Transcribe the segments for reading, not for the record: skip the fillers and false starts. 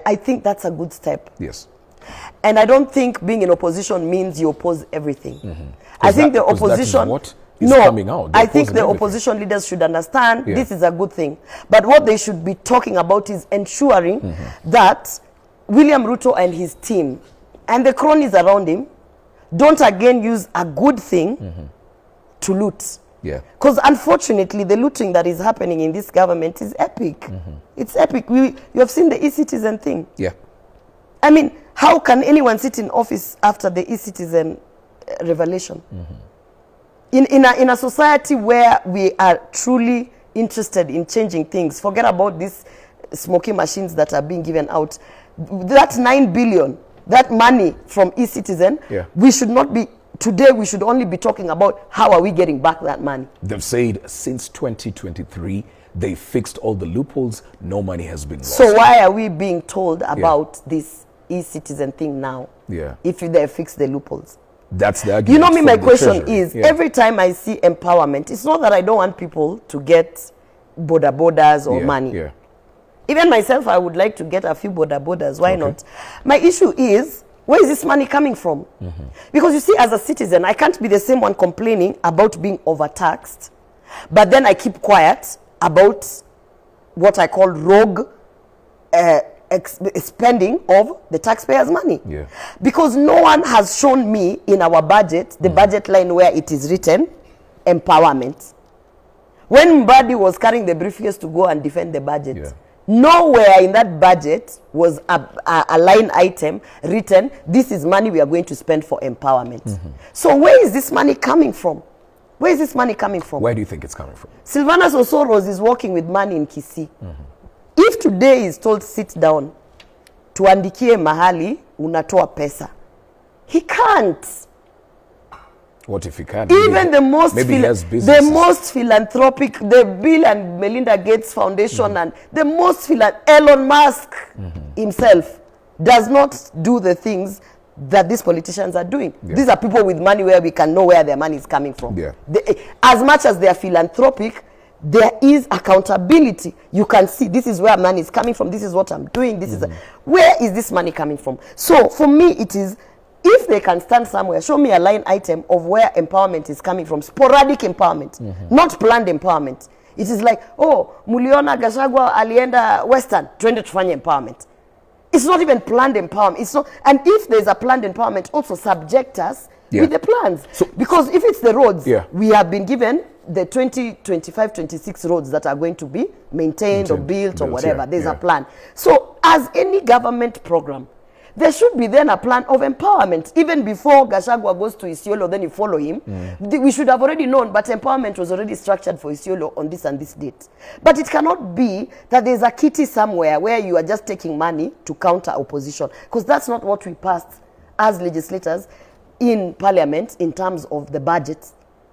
I think that's a good step. Yes. And I don't think being in opposition means you oppose everything. I think the opposition... what is coming out. I think the opposition leaders should understand this is a good thing. But what they should be talking about is ensuring that William Ruto and his team and the cronies around him don't again use a good thing to loot. Yeah. Because unfortunately, the looting that is happening in this government is epic. It's epic. You have seen the e-citizen thing. Yeah. I mean, how can anyone sit in office after the e-citizen revelation? In a society where we are truly interested in changing things, forget about these smoking machines that are being given out. That 9 billion, that money from e-citizen, we should not be... Today, we should only be talking about how are we getting back that money. They've said since 2023, they fixed all the loopholes. No money has been lost. So why are we being told about this e-citizen thing now? Yeah. If they fix the loopholes. That's the argument. You know me, my question is, every time I see empowerment, it's not that I don't want people to get bodas or money. Yeah. Even myself, I would like to get a few bodas. Why not? My issue is, where is this money coming from? Because you see, as a citizen, I can't be the same one complaining about being overtaxed, but then I keep quiet about what I call rogue spending of the taxpayers' money. Yeah. Because no one has shown me in our budget, the budget line where it is written, empowerment. When Mbadi was carrying the briefcase to go and defend the budget, nowhere in that budget was a line item written, this is money we are going to spend for empowerment. So where is this money coming from? Where is this money coming from? Where do you think it's coming from? Sylvanus Osoros is working with money in Kisii. If today is told, sit down, tuandikie mahali, unatoa pesa, he can't. What if he can't? Even the most philanthropic, the Bill and Melinda Gates Foundation and the most Elon Musk himself does not do the things that these politicians are doing. These are people with money where we can know where their money is coming from. As much as they are philanthropic, there is accountability. You can see this is where money is coming from. This is what I'm doing. This is where is this money coming from? So for me, it is, if they can stand somewhere, show me a line item of where empowerment is coming from. Sporadic empowerment, not planned empowerment. It is like, oh, Muliona Gachagua alienda Western, twende tufanye empowerment. It's not even planned empowerment. It's not, and if there's a planned empowerment, also subject us with the plans. So, because if it's the roads, we have been given the 2025-26 roads that are going to be maintained or built or whatever. There's a plan. So as any government program, there should be then a plan of empowerment. Even before Gachagua goes to Isiolo, then you follow him. We should have already known, but empowerment was already structured for Isiolo on this and this date. But it cannot be that there's a kitty somewhere where you are just taking money to counter opposition. Because that's not what we passed as legislators in parliament in terms of the budget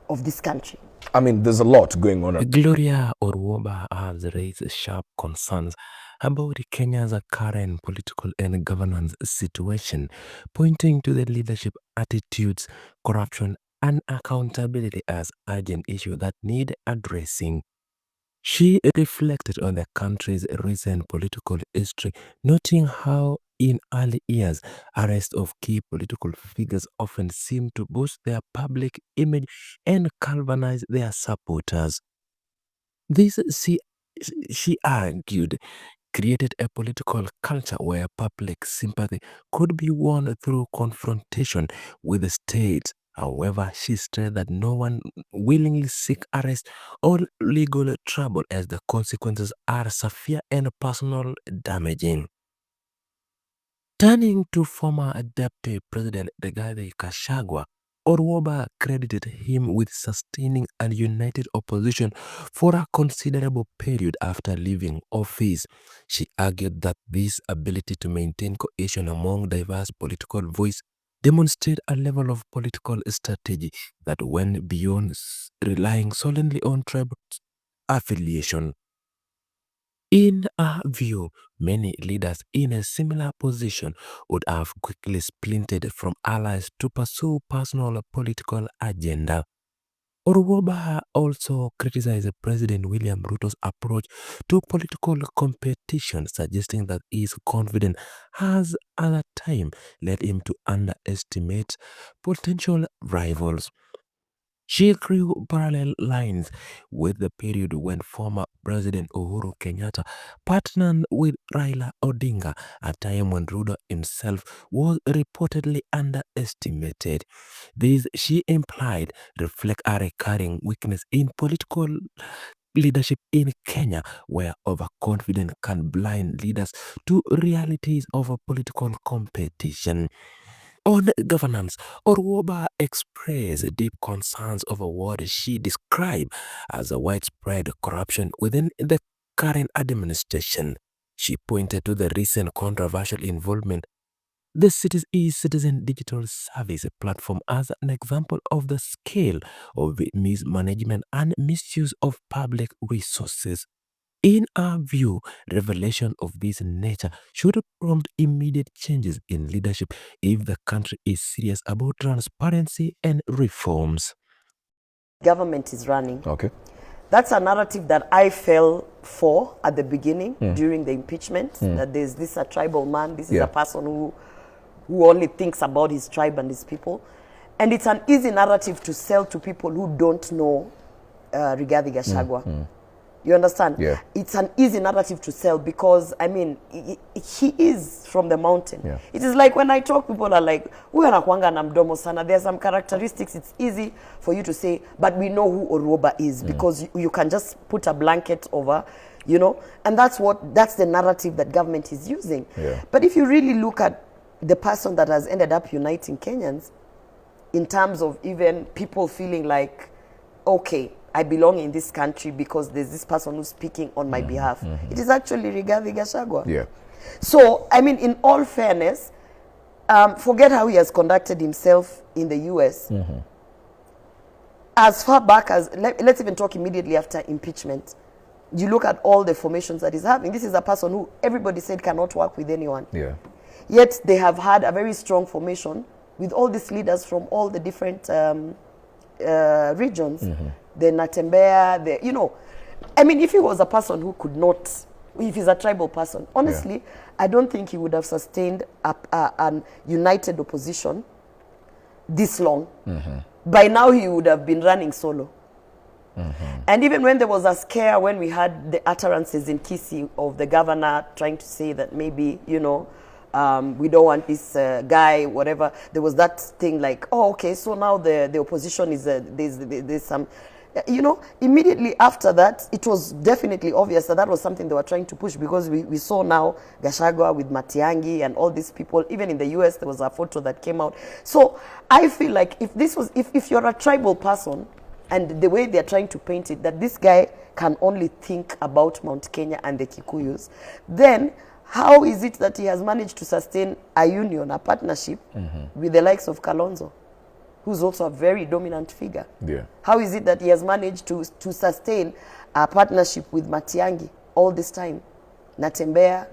of this country. I mean, there's a lot going on. Gloria Orwoba has raised sharp concerns about Kenya's current political and governance situation, pointing to the leadership attitudes, corruption, and accountability as urgent issues that need addressing. She reflected on the country's recent political history, noting how in early years, arrest of key political figures often seem to boost their public image and galvanize their supporters. This, she argued, created a political culture where public sympathy could be won through confrontation with the state. However, she stressed that no one willingly seeks arrest or legal trouble as the consequences are severe and personal damaging. Turning to former Deputy President Rigathi Gachagua, Orwoba credited him with sustaining a united opposition for a considerable period after leaving office. She argued that this ability to maintain cohesion among diverse political voices demonstrated a level of political strategy that went beyond relying solely on tribal affiliation. In her view, many leaders in a similar position would have quickly splintered from allies to pursue personal political agenda. Orwoba also criticized President William Ruto's approach to political competition, suggesting that his confidence has at that time led him to underestimate potential rivals. She drew parallel lines with the period when former President Uhuru Kenyatta partnered with Raila Odinga, a time when Ruto himself was reportedly underestimated. This, she implied, reflect a recurring weakness in political leadership in Kenya, where overconfidence can blind leaders to realities of a political competition. On governance, Orwoba expressed deep concerns over what she described as a widespread corruption within the current administration. She pointed to the recent controversial involvement the citizen digital service platform as an example of the scale of mismanagement and misuse of public resources. In our view, revelation of this nature should prompt immediate changes in leadership if the country is serious about transparency and reforms. Government is running. Okay. That's a narrative that I fell for at the beginning during the impeachment, that there's this a tribal man, this is a person who only thinks about his tribe and his people. And it's an easy narrative to sell to people who don't know Rigathi Gachagua. You understand? Yeah. It's an easy narrative to sell because, I mean, he is from the mountain. Yeah. It is like when I talk, people are like, "Huyu anakuanga na mdomo sana." There are some characteristics it's easy for you to say, but we know who Orwoba is because you can just put a blanket over, you know, and that's the narrative that government is using. Yeah. But if you really look at the person that has ended up uniting Kenyans, in terms of even people feeling like, okay, I belong in this country because there's this person who's speaking on my behalf. It is actually Rigathi Gachagua. Yeah. So, I mean, in all fairness, forget how he has conducted himself in the US. As far back as, let's even talk immediately after impeachment. You look at all the formations that he's having. This is a person who everybody said cannot work with anyone. Yeah. Yet they have had a very strong formation with all these leaders from all the different regions. The Natembea, you know. I mean, if he was a person who could not, if he's a tribal person, honestly, I don't think he would have sustained an united opposition this long. By now, he would have been running solo. And even when there was a scare, when we had the utterances in Kisii of the governor trying to say that maybe, you know, we don't want this guy, whatever. There was that thing like, oh, okay, so now the opposition is, there's some, you know, immediately after that, it was definitely obvious that that was something they were trying to push because we saw now Gachagua with Matiang'i and all these people. Even in the US, there was a photo that came out. So I feel like if this was, if you're a tribal person and the way they're trying to paint it, that this guy can only think about Mount Kenya and the Kikuyus, then how is it that he has managed to sustain a union, a partnership with the likes of Kalonzo, who's also a very dominant figure? Yeah. How is it that he has managed to sustain a partnership with Matiang'i all this time? Natembea,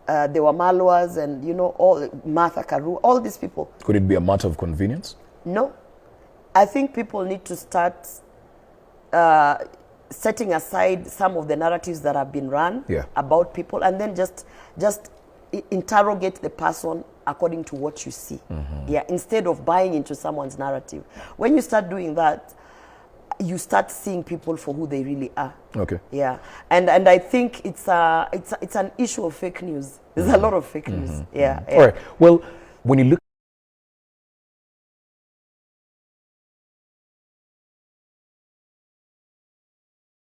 there were Malwas and, you know, all Martha Karua, all these people. Could it be a matter of convenience? No. I think people need to start setting aside some of the narratives that have been run about people and then just interrogate the person according to what you see. Yeah, instead of buying into someone's narrative. When you start doing that, you start seeing people for who they really are. Okay. Yeah, and I think it's an issue of fake news. There's a lot of fake news. Yeah. All right. Well, when you look